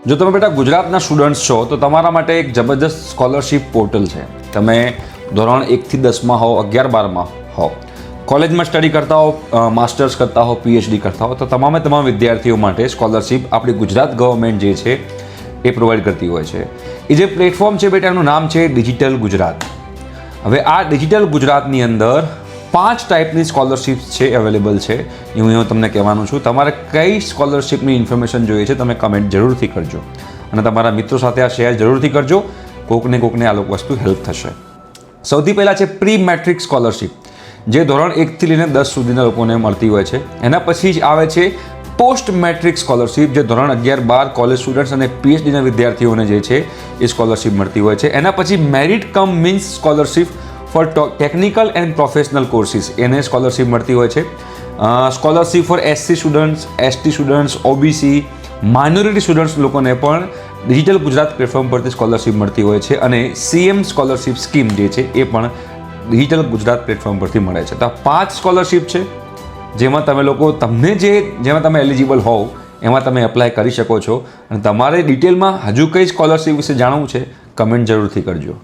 જો તમે બેટા ગુજરાતના સ્ટુડન્ટ્સ છો તો તમારા માટે એક જબરદસ્ત સ્કોલરશિપ પોર્ટલ છે. તમે ધોરણ 1 થી 10માં હો, 11-12માં હો, કોલેજમાં સ્ટડી કરતા હો, માસ્ટર્સ કરતા હો, પીએચડી કરતા હો, તો તમામ વિદ્યાર્થીઓ માટે સ્કોલરશિપ આપણી ગુજરાત ગવર્મેન્ટ જે છે એ પ્રોવાઈડ કરતી હોય છે. એ જે પ્લેટફોર્મ છે બેટા એનું નામ છે ડિજિટલ ગુજરાત. હવે આ ડિજિટલ ગુજરાતની અંદર 5 ટાઈપની સ્કોલરશિપ્સ છે અવેલેબલ છે. હું તમને કહેવાનું છું. તમારે કઈ સ્કોલરશિપની ઇન્ફોર્મેશન જોઈએ છે તમે કમેન્ટ જરૂરથી કરજો અને તમારા મિત્રો સાથે આ શેર જરૂરથી કરજો. કોકને આ વસ્તુ હેલ્પ થશે. સૌથી પહેલાં છે પ્રી મેટ્રિક સ્કોલરશિપ, જે ધોરણ 1થી લઈને 10 સુધીના લોકોને મળતી હોય છે. એના પછી જ આવે છે પોસ્ટ મેટ્રિક સ્કોલરશિપ, જે ધોરણ 11-12 કોલેજ સ્ટુડન્ટ્સ અને પીએચડીના વિદ્યાર્થીઓને જે છે એ સ્કોલરશિપ મળતી હોય છે. એના પછી merit cum means scholarship for technical and professional courses, એને સ્કોલરશિપ મળતી હોય છે. Scholarship for SC students, ST students, OBC, minority students લોકોને પણ ડિજિટલ ગુજરાત પ્લેટફોર્મ પરથી સ્કોલરશિપ મળતી હોય છે. અને સીએમ સ્કોલરશિપ સ્કીમ જે છે એ પણ ડિજિટલ ગુજરાત પ્લેટફોર્મ પરથી મળે છે. તો આ 5 સ્કોલરશિપ છે જેમાં જેમાં તમે એલિજિબલ હોવ એમાં તમે એપ્લાય કરી શકો છો. અને તમારે ડિટેલમાં હજુ કઈ સ્કોલરશિપ વિશે જાણવું છે કમેન્ટ જરૂરથી કરજો.